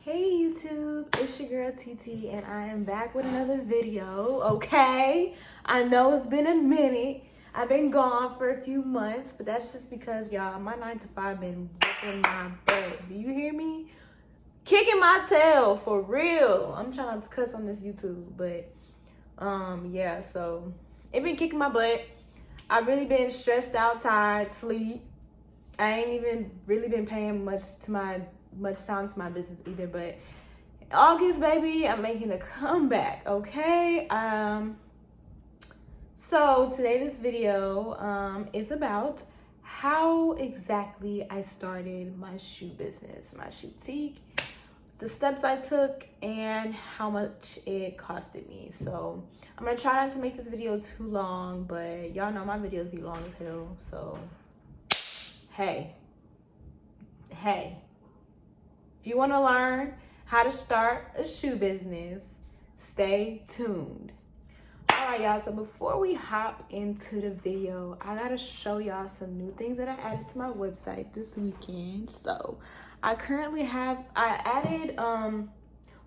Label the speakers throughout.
Speaker 1: Hey YouTube, it's your girl TT and I am back with another video, okay? I know it's been a minute. I've been gone for a few months, but that's just because y'all, my 9 to 5 been whipping my butt. Do you hear me? Kicking my tail, for real. I'm trying not to cuss on this YouTube, but yeah, so it been kicking my butt. I've really been stressed out, tired, sleep. I ain't even really been paying much time to my business either, but August, baby, I'm making a comeback, okay? So today this video is about how exactly I started my shoe business, my Shoetique, the steps I took, and how much it costed me. So I'm gonna try not to make this video too long, but y'all know my videos be long as hell, so hey, if you want to learn how to start a shoe business, stay tuned. All right, y'all, so before we hop into the video, I gotta show y'all some new things that I added to my website this weekend. So I added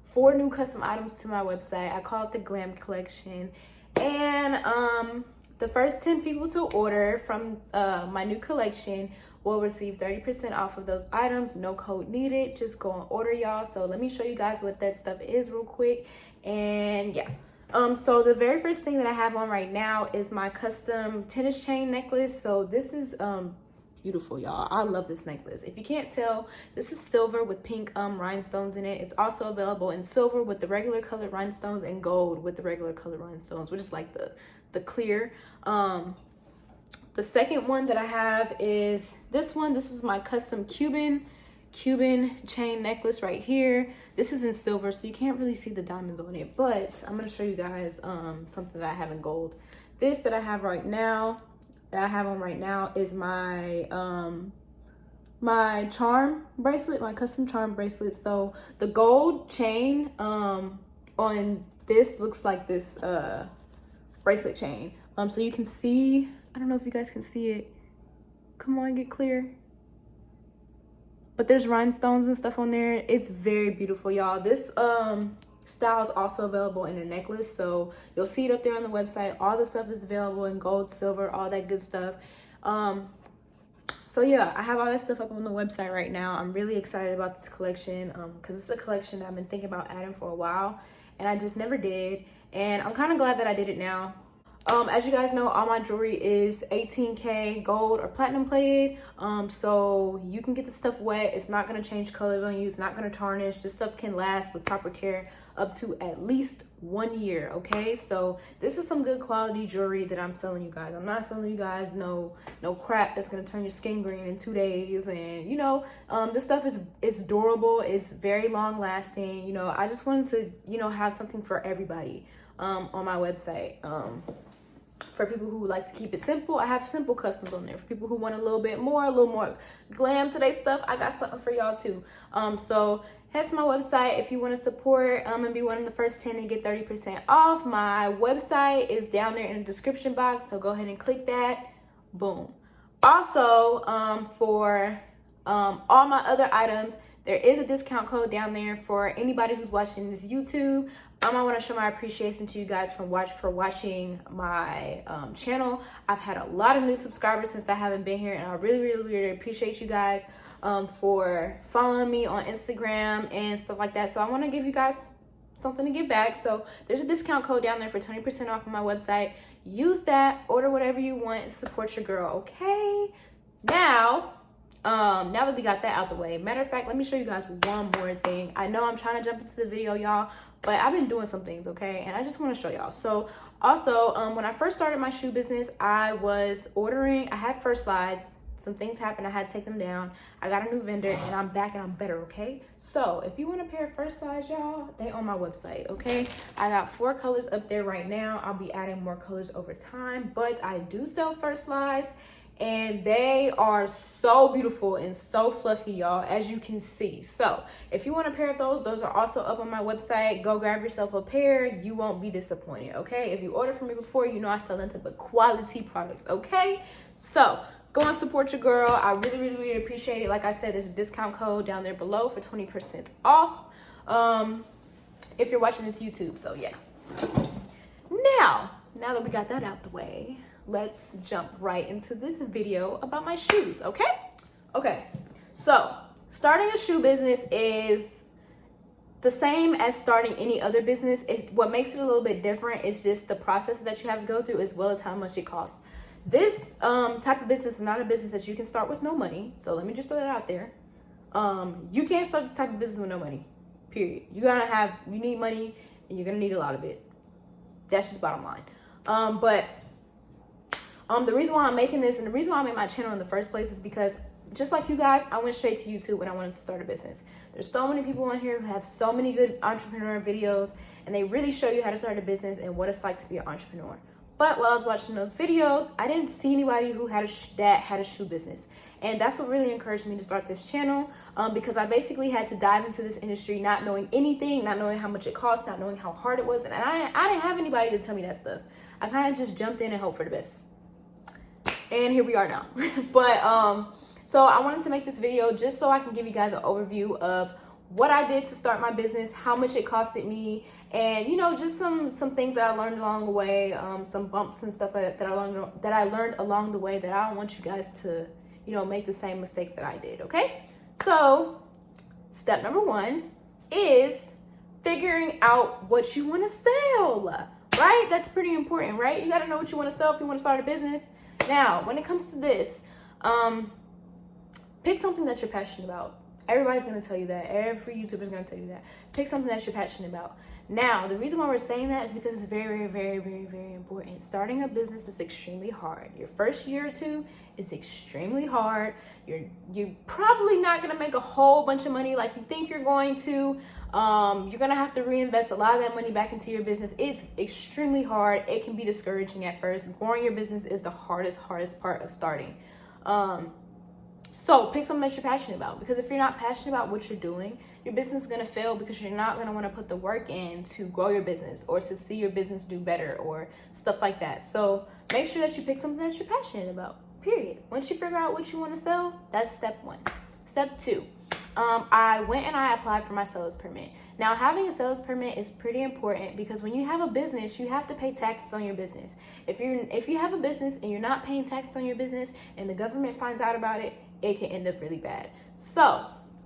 Speaker 1: 4 new custom items to my website. I call it the Glam Collection, and the first 10 people to order from my new collection will receive 30% off of those items. No code needed. Just go and order, y'all. So let me show you guys what that stuff is real quick. And yeah. So the very first thing that I have on right now is my custom tennis chain necklace. So this is beautiful, y'all. I love this necklace. If you can't tell, this is silver with pink rhinestones in it. It's also available in silver with the regular colored rhinestones and gold with the regular colored rhinestones, which is like the clear. The second one that I have is this one. This is my custom Cuban chain necklace right here. This is in silver, so you can't really see the diamonds on it, but I'm gonna show you guys something that I have in gold. This that I have right now, is my my charm bracelet, my custom charm bracelet. So the gold chain on this looks like this bracelet chain. So you can see, I don't know if you guys can see it. Come on, get clear. But there's rhinestones and stuff on there. It's very beautiful, y'all. This style is also available in a necklace, so you'll see it up there on the website. All the stuff is available in gold, silver, all that good stuff. So yeah, I have all that stuff up on the website right now. I'm really excited about this collection because it's a collection that I've been thinking about adding for a while, and I just never did. And I'm kind of glad that I did it now. As you guys know, all my jewelry is 18K gold or platinum plated. So you can get the stuff wet. It's not going to change colors on you. It's not going to tarnish. This stuff can last with proper care up to at least 1 year. Okay, so this is some good quality jewelry that I'm selling you guys. I'm not selling you guys no crap that's going to turn your skin green in 2 days. And you know, this stuff it's durable. It's very long lasting. You know, I just wanted to, you know, have something for everybody on my website. For people who like to keep it simple, I have simple customs on there. For people who want a little more glam to their stuff, I got something for y'all too. So head to my website if you want to support and be one of the first 10 and get 30% off. My website is down there in the description box, so go ahead and click that. Boom. Also, for all my other items, there is a discount code down there for anybody who's watching this YouTube. I want to show my appreciation to you guys for watching my channel. I've had a lot of new subscribers since I haven't been here, and I really appreciate you guys for following me on Instagram and stuff like that. So I want to give you guys something to give back. So there's a discount code down there for 20% off on my website. Use that, order whatever you want, and support your girl, okay? Now that we got that out the way, matter of fact, let me show you guys one more thing. I know I'm trying to jump into the video, y'all, but I've been doing some things, okay? And I just want to show y'all. So also, when I first started my shoe business, I was ordering, I had first slides. Some things happened, I had to take them down. I got a new vendor, and I'm back and I'm better, okay? So if you want a pair of first slides, y'all, they on my website, okay? I got 4 colors up there right now. I'll be adding more colors over time, but I do sell first slides, and they are so beautiful and so fluffy, y'all, as you can see. So if you want a pair of those are also up on my website. Go grab yourself a pair. You won't be disappointed, okay? If you ordered from me before, you know I sell nothing but quality products, okay? So go and support your girl. I really appreciate it. Like I said, there's a discount code down there below for 20% off. if you're watching this YouTube. So yeah. Now that we got that out the way, let's jump right into this video about my shoes, okay? So starting a shoe business is the same as starting any other business. What makes it a little bit different is just the process that you have to go through, as well as how much it costs. This type of business is not a business that you can start with no money. So let me just throw that out there. You can't start this type of business with no money, period. You need money, and you're gonna need a lot of it. That's just bottom line. But the reason why I'm making this and the reason why I made my channel in the first place is because just like you guys, I went straight to YouTube when I wanted to start a business. There's so many people on here who have so many good entrepreneur videos, and they really show you how to start a business and what it's like to be an entrepreneur. But while I was watching those videos, I didn't see anybody who had a shoe business. And that's what really encouraged me to start this channel, because I basically had to dive into this industry not knowing anything, not knowing how much it cost, not knowing how hard it was. And I didn't have anybody to tell me that stuff. I kind of just jumped in and hoped for the best. And here we are now. But so I wanted to make this video just so I can give you guys an overview of what I did to start my business, how much it costed me, and just some things that I learned along the way, some bumps and stuff that I learned along the way that I don't want you guys to make the same mistakes that I did. Okay, so step number 1 is figuring out what you want to sell. Right? That's pretty important, right? You got to know what you want to sell if you want to start a business. Now, when it comes to this, pick something that you're passionate about. Everybody's going to tell you that. Every YouTuber is going to tell you that. Pick something that you're passionate about. Now, the reason why we're saying that is because it's very, very, very, very important. Starting a business is extremely hard. Your first year or two is extremely hard. You're probably not going to make a whole bunch of money like you think you're going to. You're going to have to reinvest a lot of that money back into your business. It's extremely hard. It can be discouraging at first. Growing your business is the hardest part of starting. So pick something that you're passionate about, because if you're not passionate about what you're doing, your business is going to fail because you're not going to want to put the work in to grow your business or to see your business do better or stuff like that. So make sure that you pick something that you're passionate about, period. Once you figure out what you want to sell, that's step 1. Step 2, I went and I applied for my seller's permit. Now, having a seller's permit is pretty important because when you have a business, you have to pay taxes on your business. If you have a business and you're not paying taxes on your business and the government finds out about it, it can end up really bad. So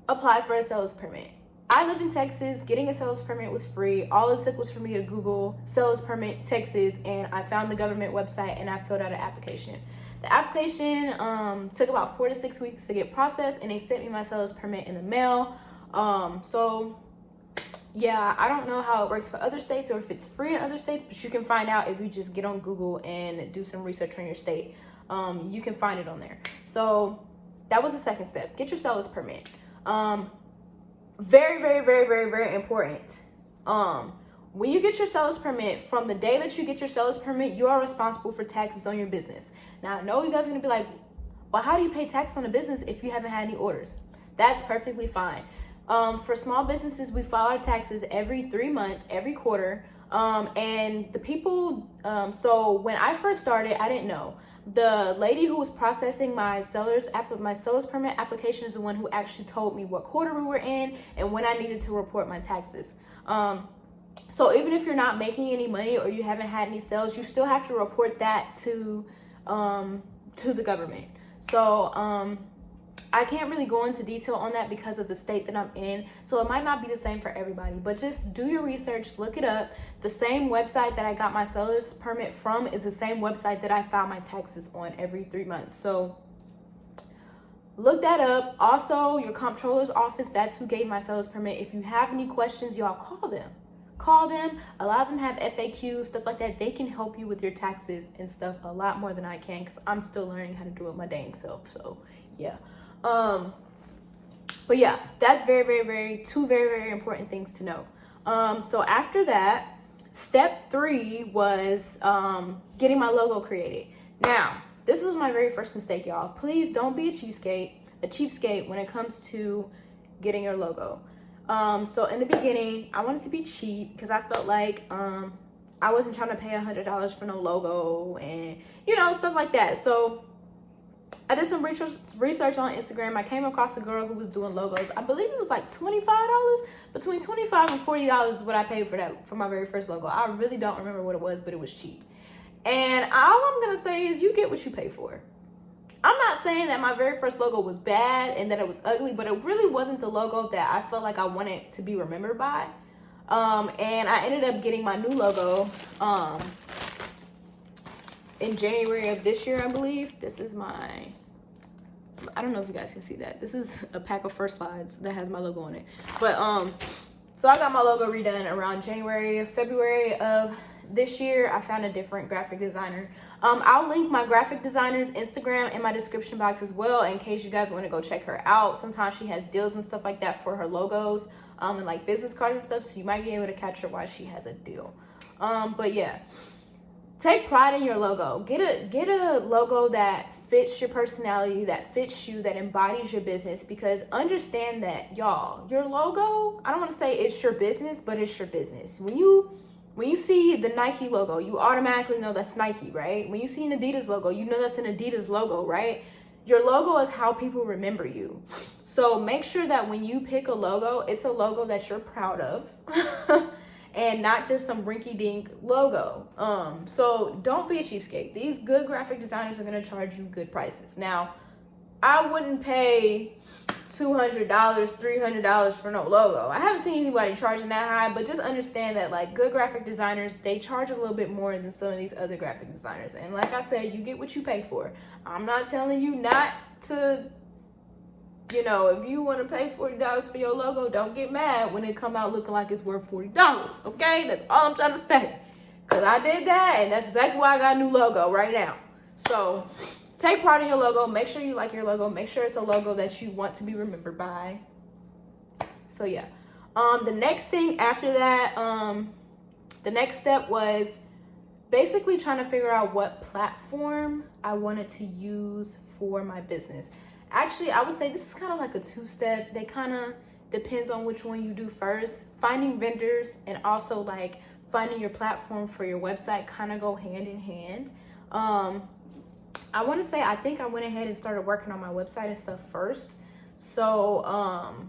Speaker 1: apply for a seller's permit. I live in Texas. Getting a seller's permit was free. All it took was for me to Google seller's permit Texas, and I found the government website and I filled out an application. The application took about 4 to 6 weeks to get processed, and they sent me my seller's permit in the mail. So yeah, I don't know how it works for other states or if it's free in other states, but you can find out if you just get on Google and do some research on your state. You can find it on there. So that was the second step. Get your seller's permit. Very, very, very, very, very important. When you get your seller's permit, from the day that you get your seller's permit, you are responsible for taxes on your business. Now, I know you guys are going to be like, well, how do you pay tax on a business if you haven't had any orders? That's perfectly fine. For small businesses, we file our taxes every 3 months, every quarter. And the people, so when I first started, I didn't know. The lady who was processing my seller's permit application is the one who actually told me what quarter we were in and when I needed to report my taxes. So even if you're not making any money or you haven't had any sales, you still have to report that to the government. So I can't really go into detail on that because of the state that I'm in. So it might not be the same for everybody, but just do your research, look it up. The same website that I got my seller's permit from is the same website that I file my taxes on every 3 months. So look that up. Also, your comptroller's office, that's who gave my seller's permit. If you have any questions, y'all call them. Call them. A lot of them have FAQs, stuff like that. They can help you with your taxes and stuff a lot more than I can because I'm still learning how to do it my dang self. So yeah. But yeah, that's two very, very important things to know. So after that, step 3 was getting my logo created. Now, this was my very first mistake, y'all. Please don't be a cheapskate when it comes to getting your logo. So in the beginning, I wanted to be cheap because I felt like I wasn't trying to pay $100 for no logo and stuff like that. So I did some research on Instagram. I came across a girl who was doing logos. I believe it was like $25. Between $25 and $40 is what I paid for my very first logo. I really don't remember what it was, but it was cheap. And all I'm gonna say is you get what you pay for. I'm not saying that my very first logo was bad and that it was ugly, but it really wasn't the logo that I felt like I wanted to be remembered by. And I ended up getting my new logo in January of this year, I believe. This is I don't know if you guys can see that. This is a pack of first slides that has my logo on it. But so I got my logo redone around February of this year. I found a different graphic designer. I'll link my graphic designer's Instagram in my description box as well, in case you guys want to go check her out. Sometimes she has deals and stuff like that for her logos, and like business cards and stuff, so you might be able to catch her while she has a deal. But yeah, take pride in your logo. Get a logo that fits your personality, that fits you, that embodies your business, because understand that, y'all, your logo, I don't want to say it's your business, but it's your business. When you see the Nike logo, you automatically know that's Nike, right? When you see an Adidas logo, you know that's an Adidas logo, right? Your logo is how people remember you. So make sure that when you pick a logo, it's a logo that you're proud of and not just some rinky-dink logo. So don't be a cheapskate. These good graphic designers are gonna charge you good prices. Now, I wouldn't pay $200, $300 for no logo. I haven't seen anybody charging that high, but just understand that like good graphic designers, they charge a little bit more than some of these other graphic designers. And like I said, you get what you pay for. I'm not telling you not to, if you want to pay $40 for your logo, don't get mad when it come out looking like it's worth $40, okay? That's all I'm trying to say. Because I did that, and that's exactly why I got a new logo right now. So take pride in your logo. Make sure you like your logo. Make sure it's a logo that you want to be remembered by. So yeah. The next thing after that, the next step was basically trying to figure out what platform I wanted to use for my business. Actually, I would say this is kind of like a two-step. They kind of depends on which one you do first. Finding vendors and also like finding your platform for your website kind of go hand in hand. I want to say, I think I went ahead and started working on my website and stuff first. So,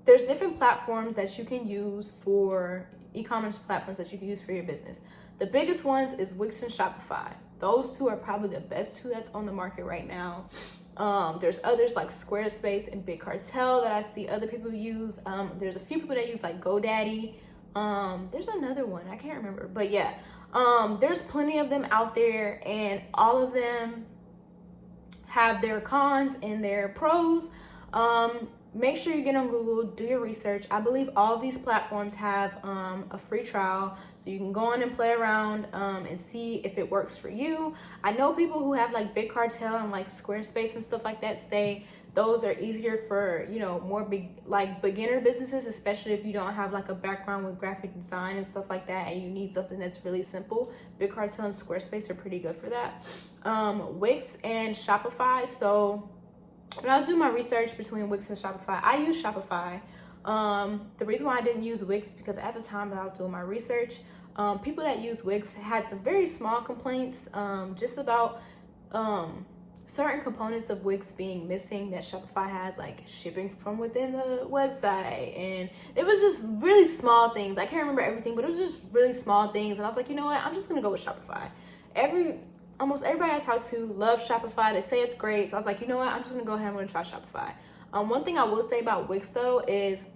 Speaker 1: there's different platforms that you can use for e-commerce platforms that you can use for your business. The biggest ones is Wix and Shopify. Those two are probably the best two that's on the market right now. There's others like Squarespace and Big Cartel that I see other people use. There's a few people that use like GoDaddy. There's another one, I can't remember, but yeah. There's plenty of them out there, and all of them have their cons and their pros. Make sure you get on Google, do your research. I believe all of these platforms have a free trial, so you can go on and play around and see if it works for you. I know people who have like Big Cartel and like Squarespace and stuff like that say those are easier for, more beginner businesses, especially if you don't have like a background with graphic design and stuff like that, and you need something that's really simple. Big Cartel and Squarespace are pretty good for that. Wix and Shopify. So when I was doing my research between Wix and Shopify, I use Shopify. The reason why I didn't use Wix, because at the time that I was doing my research, people that use Wix had some very small complaints just about certain components of Wix being missing that Shopify has, like shipping from within the website. And it was just really small things. I can't remember everything, but it was just really small things. And I was like, you know what? I'm just going to go with Shopify. Almost everybody I talk to loves Shopify. They say it's great. So I was like, you know what? I'm just going to go ahead and I'm going to try Shopify. One thing I will say about Wix though is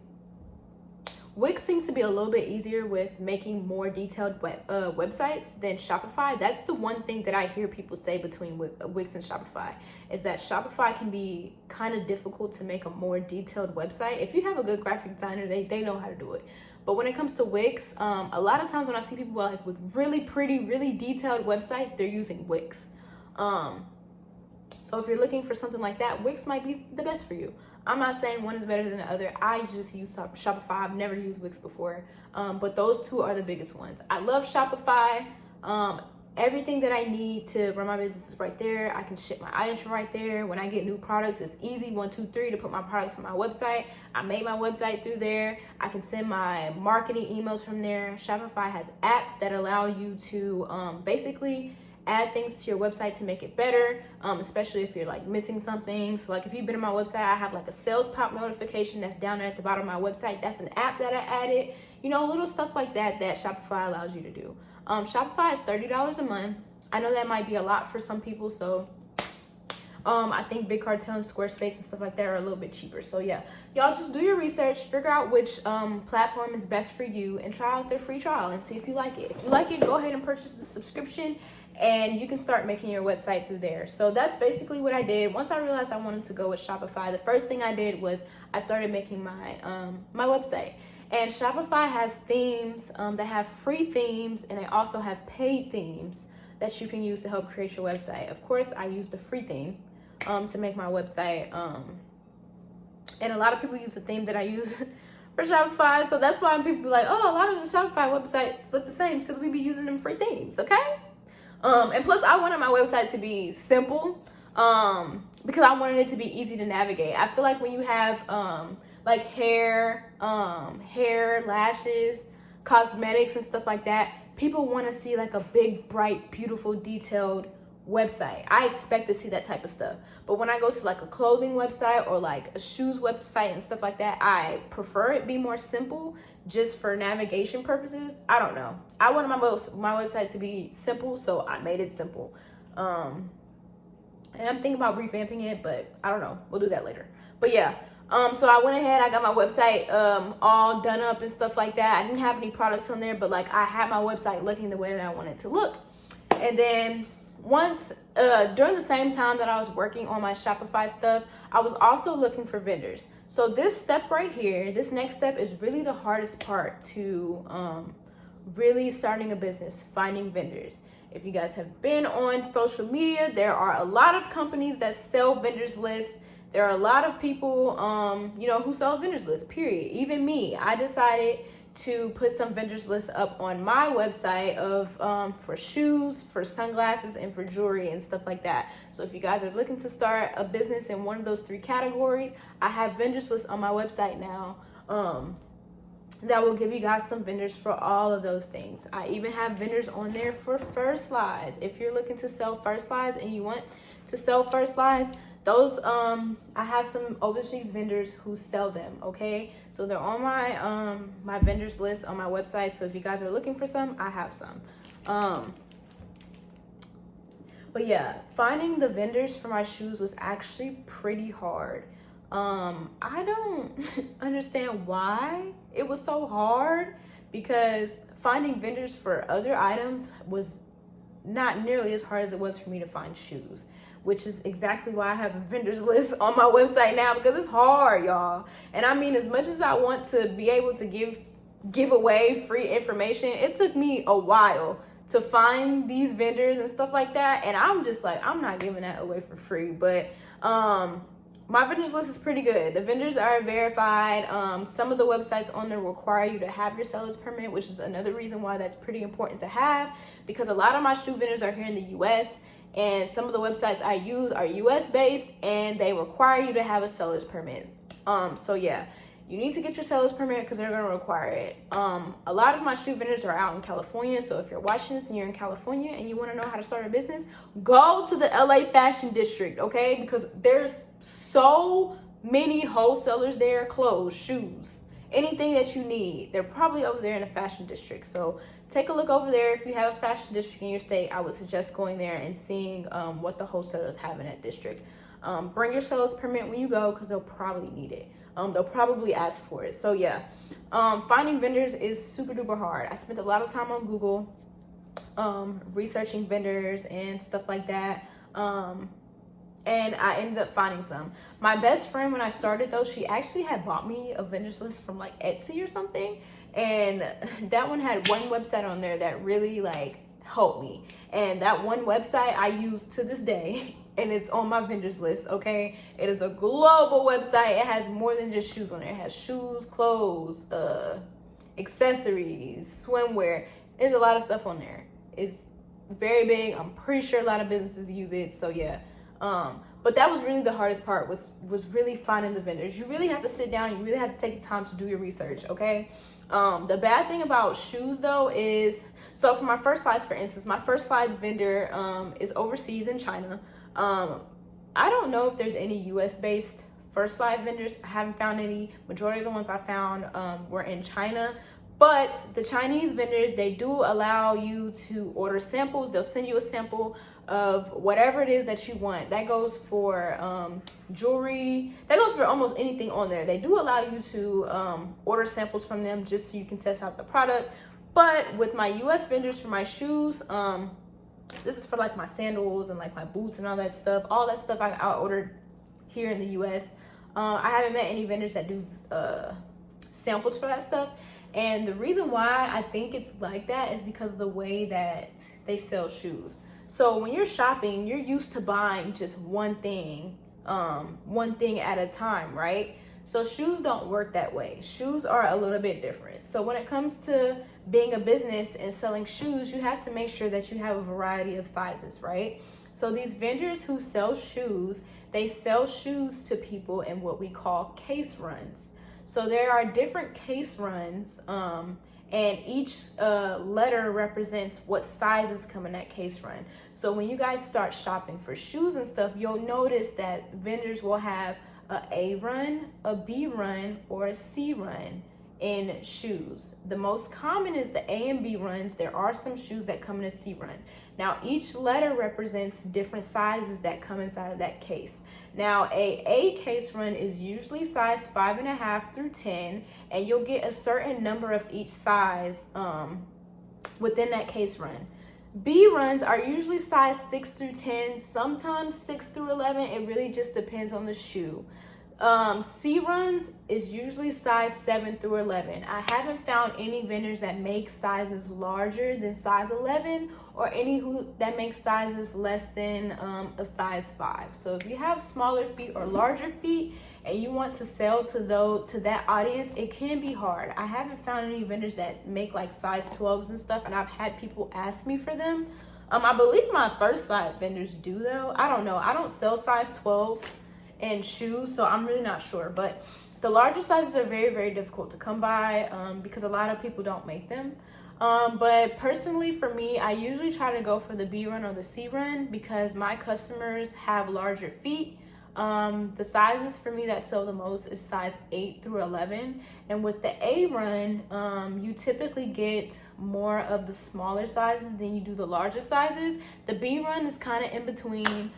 Speaker 1: Wix seems to be a little bit easier with making more detailed websites than Shopify. That's the one thing that I hear people say between Wix and Shopify, is that Shopify can be kind of difficult to make a more detailed website. If you have a good graphic designer, they know how to do it. But when it comes to Wix, a lot of times when I see people like with really pretty, really detailed websites, they're using Wix. So if you're looking for something like that, Wix might be the best for you. I'm not saying one is better than the other. I just use Shopify. I've never used Wix before, but those two are the biggest ones. I love Shopify. Everything that I need to run my business is right there. I can ship my items from right there. When I get new products, it's easy, 1, 2, 3, to put my products on my website. I made my website through there. I can send my marketing emails from there. Shopify has apps that allow you to basically add things to your website to make it better, especially if you're like missing something. So like if you've been on my website, I have like a sales pop notification that's down there at the bottom of my website. That's an app that I added, you know, little stuff like that that Shopify allows you to do. Shopify is $30 a month. I know that might be a lot for some people, so I think Big Cartel and Squarespace and stuff like that are a little bit cheaper. So yeah, y'all just do your research, figure out which platform is best for you, and try out their free trial and see if you like it. If you like it, go ahead and purchase the subscription, and you can start making your website through there. So that's basically what I did. Once I realized I wanted to go with Shopify, the first thing I did was I started making my my website. And Shopify has themes that have free themes, and they also have paid themes that you can use to help create your website. Of course, I used the free theme to make my website, and a lot of people use the theme that I use for Shopify, so that's why people be like, oh, a lot of the Shopify websites look the same, because we be using them free themes, okay? And plus I wanted my website to be simple, because I wanted it to be easy to navigate. I feel like when you have like hair, lashes, cosmetics and stuff like that, people want to see like a big, bright, beautiful, detailed website. I expect to see that type of stuff. But when I go to like a clothing website or like a shoes website and stuff like that, I prefer it be more simple just for navigation purposes. I don't know. I wanted my website to be simple, so I made it simple. And I'm thinking about revamping it, but I don't know. We'll do that later. But yeah, so I went ahead, I got my website all done up and stuff like that. I didn't have any products on there, but like I had my website looking the way that I wanted it to look. And then once during the same time that I was working on my Shopify stuff, I was also looking for vendors. So this step right here, this next step, is really the hardest part to really starting a business, finding vendors. If you guys have been on social media, there are a lot of companies that sell vendors lists. There are a lot of people, you know, who sell vendors lists, period. Even me, I decided to put some vendors lists up on my website of for shoes, for sunglasses, and for jewelry and stuff like that. So if you guys are looking to start a business in one of those three categories, I have vendors lists on my website now that will give you guys some vendors for all of those things. I even have vendors on there for fur slides. If you're looking to sell fur slides and you want to sell fur slides, those I have some overseas vendors who sell them, okay? So they're on my my vendors list on my website. So if you guys are looking for some, I have some. But yeah, finding the vendors for my shoes was actually pretty hard. I don't understand why it was so hard, because finding vendors for other items was not nearly as hard as it was for me to find shoes, which is exactly why I have a vendors list on my website now, because it's hard, y'all. And I mean, as much as I want to be able to give away free information, it took me a while to find these vendors and stuff like that. And I'm just like, I'm not giving that away for free. But my vendors list is pretty good. The vendors are verified. Some of the websites on there require you to have your seller's permit, which is another reason why that's pretty important to have, because a lot of my shoe vendors are here in the US, and some of the websites I use are US based, and they require you to have a seller's permit. So yeah, you need to get your seller's permit because they're going to require it. A lot of my shoe vendors are out in California. So if you're watching this and you're in California and you want to know how to start a business, go to the LA Fashion District, okay? Because there's so many wholesalers there, clothes, shoes, anything that you need. They're probably over there in the Fashion District. So take a look over there. If you have a fashion district in your state, I would suggest going there and seeing what the wholesalers have in that district. Bring your seller's permit when you go, because they'll probably need it. They'll probably ask for it. So yeah, finding vendors is super duper hard. I spent a lot of time on Google researching vendors and stuff like that. And I ended up finding some. My best friend, when I started though, she actually had bought me a vendors list from like Etsy or something. And that one had one website on there that really like helped me. And that one website I use to this day, and it's on my vendors list, okay? It is a global website. It has more than just shoes on there. It has shoes, clothes, accessories, swimwear. There's a lot of stuff on there. It's very big. I'm pretty sure a lot of businesses use it. So yeah, But that was really the hardest part, was really finding the vendors. You really have to sit down, you really have to take the time to do your research, okay? The bad thing about shoes though is, so for my first size, for instance, my first size vendor is overseas in China. I don't know if there's any US based first size vendors. I haven't found any. Majority of the ones I found were in China. But the Chinese vendors, they do allow you to order samples. They'll send you a sample of whatever it is that you want. That goes for jewelry. That goes for almost anything on there. They do allow you to order samples from them just so you can test out the product. But with my US vendors for my shoes, this is for like my sandals and like my boots and all that stuff. All that stuff I ordered here in the US. I haven't met any vendors that do samples for that stuff. And the reason why I think it's like that is because of the way that they sell shoes. So when you're shopping, you're used to buying just one thing at a time, right? So shoes don't work that way. Shoes are a little bit different. So when it comes to being a business and selling shoes, you have to make sure that you have a variety of sizes, right? So these vendors who sell shoes, they sell shoes to people in what we call case runs. So there are different case runs, and each letter represents what sizes come in that case run. So when you guys start shopping for shoes and stuff, you'll notice that vendors will have A run, a B run, or a C run in shoes. The most common is the A and B runs. There are some shoes that come in a C run. Now each letter represents different sizes that come inside of that case. Now a case run is usually size 5.5 through 10, and you'll get a certain number of each size within that case run. B runs are usually size 6 through 10, sometimes 6 through 11. It really just depends on the shoe. C runs is usually size 7 through 11. I haven't found any vendors that make sizes larger than size 11, or any that make sizes less than a size 5. So if you have smaller feet or larger feet and you want to sell to that audience, it can be hard. I haven't found any vendors that make like size 12s and stuff, and I've had people ask me for them. I believe my first size vendors do though. I don't know. I don't sell size 12 and shoes, so I'm really not sure. But the larger sizes are very, very difficult to come by because a lot of people don't make them. But personally for me, I usually try to go for the B run or the C run because my customers have larger feet. The sizes for me that sell the most is size 8 through 11. And with the A run, you typically get more of the smaller sizes than you do the larger sizes. The B run is kind of in between.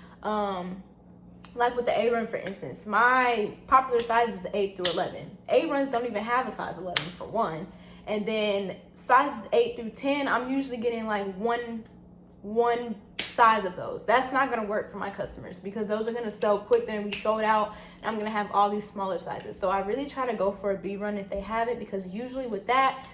Speaker 1: Like with the A run, for instance, my popular size is 8 through 11. A runs don't even have a size 11 for one. And then sizes 8 through 10, I'm usually getting like one size of those. That's not gonna work for my customers because those are gonna sell quick, they're gonna be sold out, and I'm gonna have all these smaller sizes. So I really try to go for a B run if they have it, because usually with that,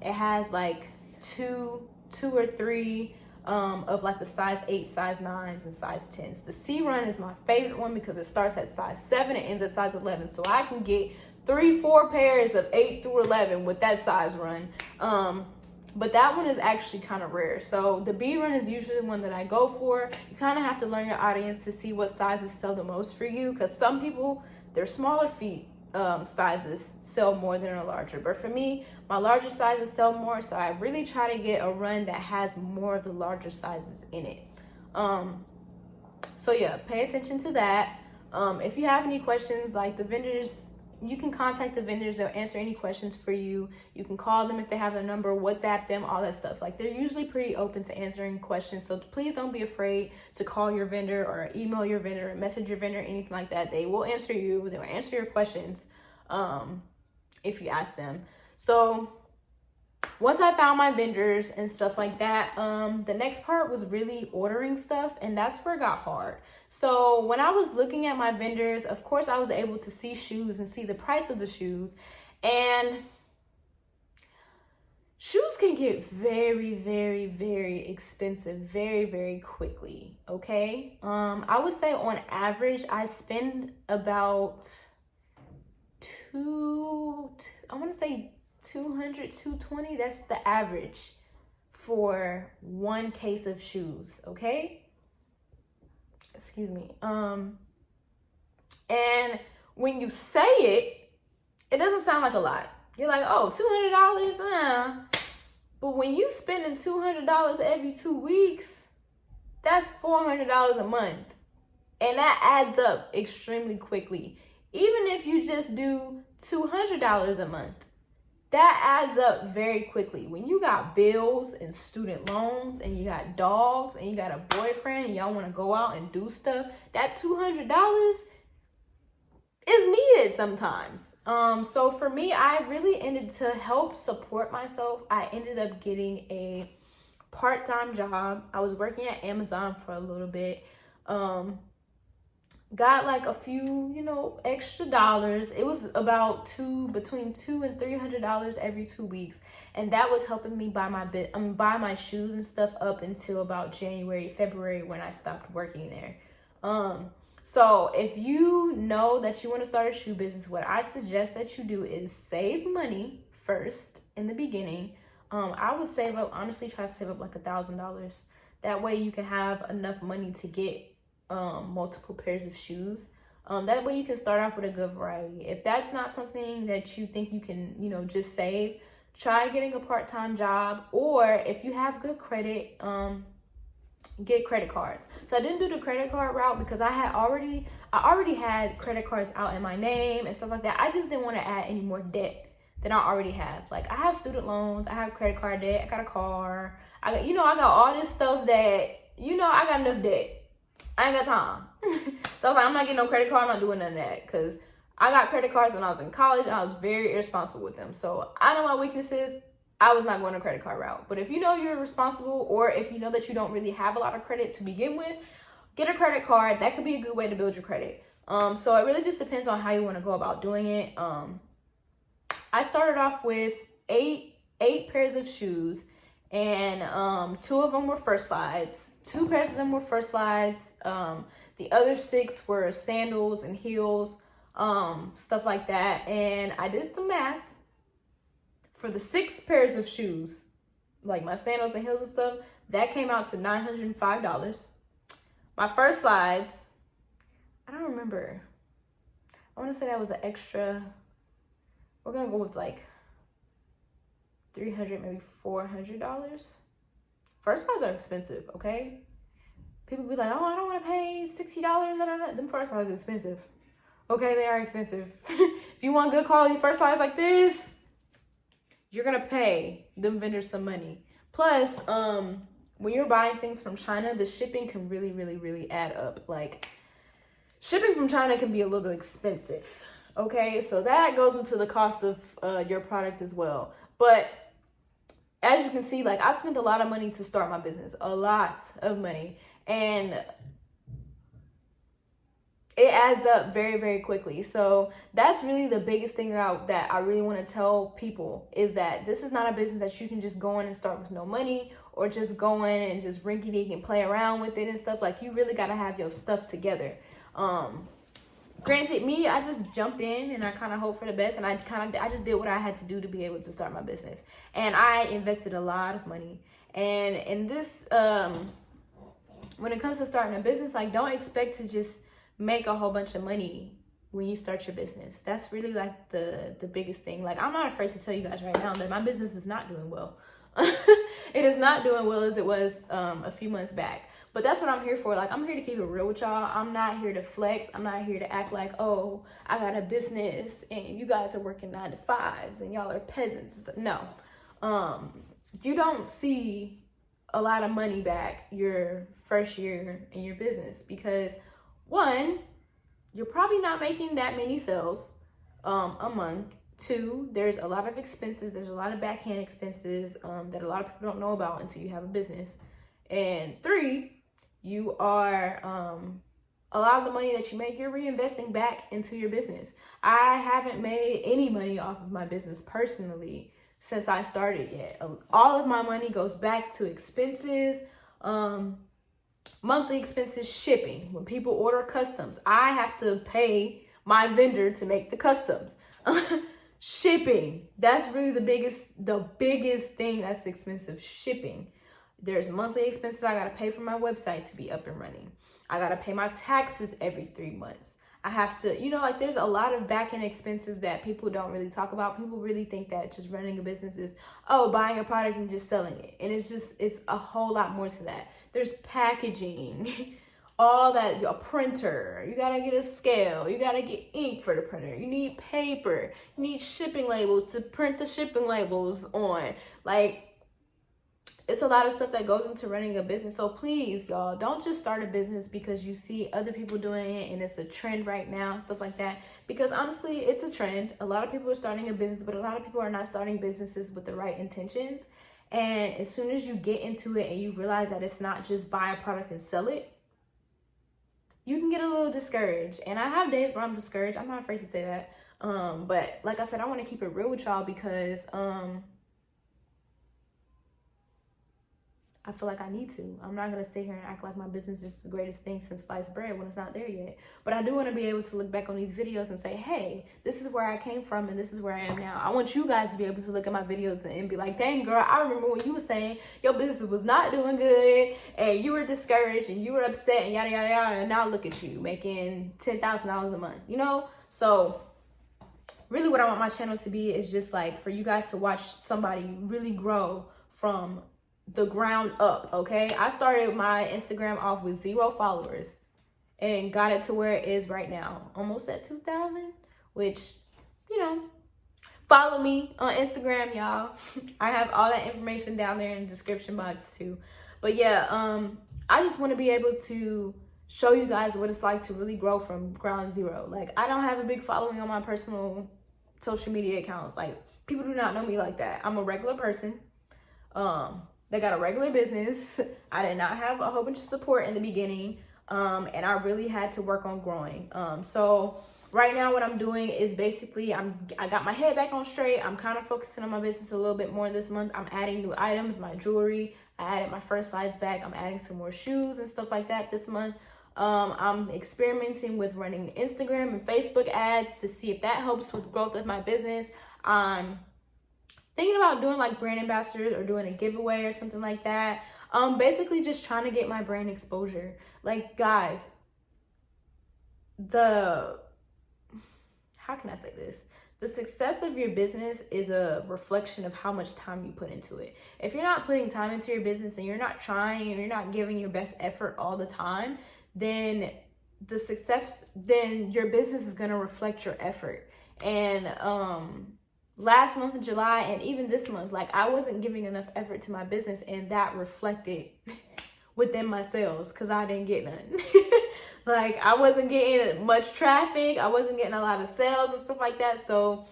Speaker 1: it has like two or three of like the size 8, size 9s, and size 10s. The C run is my favorite one because it starts at size 7 and ends at size 11. So I can get 3-4 pairs of 8 through 11 with that size run. But that one is actually kind of rare. So the B run is usually the one that I go for. You kind of have to learn your audience to see what sizes sell the most for you, because some people, their smaller feet sizes sell more than a larger. But for me, my larger sizes sell more, so I really try to get a run that has more of the larger sizes in it. So yeah, pay attention to that. If you have any questions, like the vendors, you can contact the vendors. They'll answer any questions for you. You can call them if they have their number, WhatsApp them, all that stuff. Like, they're usually pretty open to answering questions. So please don't be afraid to call your vendor or email your vendor or message your vendor, anything like that. They will answer you. They will answer your questions if you ask them. So once I found my vendors and stuff like that, the next part was really ordering stuff, and that's where it got hard. So when I was looking at my vendors, of course, I was able to see shoes and see the price of the shoes, and shoes can get very, very, very expensive very, very quickly, okay? I would say on average, I spend about I want to say $200, $220. That's the average for one case of shoes, okay? excuse me. And when you say it, it doesn't sound like a lot. You're like, oh, $200? But when you spending $200 every 2 weeks, that's $400 a month. And that adds up extremely quickly. Even if you just do $200 a month, that adds up very quickly. When you got bills and student loans and you got dogs and you got a boyfriend and y'all want to go out and do stuff, that $200 is needed sometimes. So for me, I really ended to help support myself. I ended up getting a part-time job. I was working at Amazon for a little bit. Got like a few, extra dollars. It was about between $200 and $300 every 2 weeks, and that was helping me buy my shoes and stuff up until about January, February, when I stopped working there. So if you know that you want to start a shoe business, what I suggest that you do is save money first in the beginning. I would honestly try to save up like $1,000. That way you can have enough money to get multiple pairs of shoes. That way you can start off with a good variety. If that's not something that you think you can, just save, try getting a part-time job, or if you have good credit, get credit cards. So I didn't do the credit card route because I already had credit cards out in my name and stuff like that. I just didn't want to add any more debt than I already have. Like, I have student loans, I have credit card debt, I got a car, I got all this stuff that, I got enough debt. I ain't got time. So I was like, I'm not getting no credit card, I'm not doing none of that, because I got credit cards when I was in college and I was very irresponsible with them. So I know my weaknesses. I was not going a credit card route. But if you know you're responsible, or if you know that you don't really have a lot of credit to begin with, get a credit card. That could be a good way to build your credit. So it really just depends on how you want to go about doing it. I started off with eight pairs of shoes, and 2 of them were first slides. 2 pairs of them were first slides. The other 6 were sandals and heels, stuff like that. And I did some math. For the 6 pairs of shoes, like my sandals and heels and stuff, that came out to $905. My first slides, I don't remember. I want to say that was an extra. We're going to go with like $300, maybe $400. First slides are expensive, okay? People be like, oh, I don't want to pay $60. Them first slides are expensive. Okay, they are expensive. If you want good quality first slides like this, you're going to pay them vendors some money. Plus, when you're buying things from China, the shipping can really, really, really add up. Like, shipping from China can be a little expensive. Okay, so that goes into the cost of your product as well. But as you can see, like, I spent a lot of money to start my business, a lot of money. And it adds up very, very quickly. So that's really the biggest thing that I really want to tell people, is that this is not a business that you can just go in and start with no money, or just go in and just rinky-dink and play around with it and stuff. Like, you really got to have your stuff together. Granted, me, I just jumped in and I kind of hope for the best, and I just did what I had to do to be able to start my business. And I invested a lot of money. And in this, when it comes to starting a business, like, don't expect to just make a whole bunch of money when you start your business. That's really like the biggest thing. Like, I'm not afraid to tell you guys right now that my business is not doing well. It is not doing well as it was a few months back. But that's what I'm here for. Like, I'm here to keep it real with y'all. I'm not here to flex. I'm not here to act like, oh, I got a business and you guys are working 9 to 5s and y'all are peasants. No. You don't see a lot of money back your first year in your business, because 1, you're probably not making that many sales a month. 2, there's a lot of expenses. There's a lot of backhand expenses that a lot of people don't know about until you have a business. And 3, you are, a lot of the money that you make, you're reinvesting back into your business. I haven't made any money off of my business personally since I started yet. All of my money goes back to expenses, monthly expenses, shipping. When people order customs, I have to pay my vendor to make the customs. Shipping, that's really the biggest thing that's expensive, shipping. There's monthly expenses I gotta pay for my website to be up and running. I gotta pay my taxes every 3 months. I have to, like there's a lot of back-end expenses that people don't really talk about. People really think that just running a business is, buying a product and just selling it. And it's a whole lot more to that. There's packaging, all that, a printer, you gotta get a scale, you gotta get ink for the printer, you need paper, you need shipping labels to print the shipping labels on. Like, it's a lot of stuff that goes into running a business. So please, y'all, don't just start a business because you see other people doing it and it's a trend right now and stuff like that. Because honestly, it's a trend. A lot of people are starting a business, but a lot of people are not starting businesses with the right intentions. And as soon as you get into it and you realize that it's not just buy a product and sell it, you can get a little discouraged. And I have days where I'm discouraged. I'm not afraid to say that. But like I said, I want to keep it real with y'all because I feel like I need to. I'm not going to sit here and act like my business is the greatest thing since sliced bread when it's not there yet. But I do want to be able to look back on these videos and say, hey, this is where I came from and this is where I am now. I want you guys to be able to look at my videos and be like, dang, girl, I remember when you were saying your business was not doing good and you were discouraged and you were upset and yada, yada, yada. And now look at you making $10,000 a month, So really what I want my channel to be is just like for you guys to watch somebody really grow from the ground up, okay? I started my Instagram off with 0 followers and got it to where it is right now, almost at 2,000, which, follow me on Instagram, y'all. I have all that information down there in the description box too. But yeah, I just want to be able to show you guys what it's like to really grow from ground zero. Like, I don't have a big following on my personal social media accounts. Like, people do not know me like that. I'm a regular person. They got a regular business. I did not have a whole bunch of support in the beginning. And I really had to work on growing. So right now what I'm doing is basically I got my head back on straight. I'm kind of focusing on my business a little bit more this month. I'm adding new items, my jewelry. I added my first size bag. I'm adding some more shoes and stuff like that this month. I'm experimenting with running Instagram and Facebook ads to see if that helps with growth of my business. Thinking about doing like brand ambassadors or doing a giveaway or something like that. Basically just trying to get my brand exposure. Like, guys, how can I say this? The success of your business is a reflection of how much time you put into it. If you're not putting time into your business and you're not trying and you're not giving your best effort all the time, then your business is going to reflect your effort. And, last month of July and even this month, like, I wasn't giving enough effort to my business, and that reflected within my sales because I didn't get none. Like, I wasn't getting much traffic. I wasn't getting a lot of sales and stuff like that. So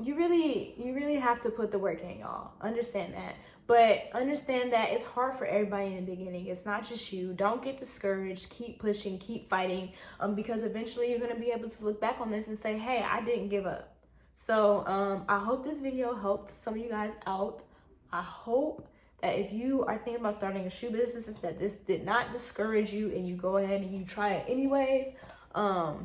Speaker 1: you really have to put the work in, y'all. Understand that. But understand that it's hard for everybody in the beginning. It's not just you. Don't get discouraged. Keep pushing, keep fighting, because eventually you're going to be able to look back on this and say, hey, I didn't give up. So I hope this video helped some of you guys out. I hope that if you are thinking about starting a shoe business, that this did not discourage you and you go ahead and you try it anyways. But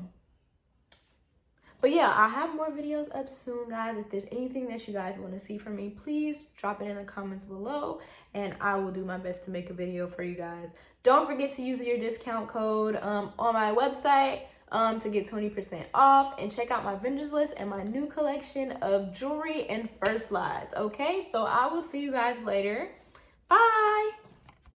Speaker 1: yeah, I have more videos up soon, guys. If there's anything that you guys want to see from me, please drop it in the comments below and I will do my best to make a video for you guys. Don't forget to use your discount code on my website to get 20% off, and check out my vendors list and my new collection of jewelry and first slides. Okay, so I will see you guys later. Bye.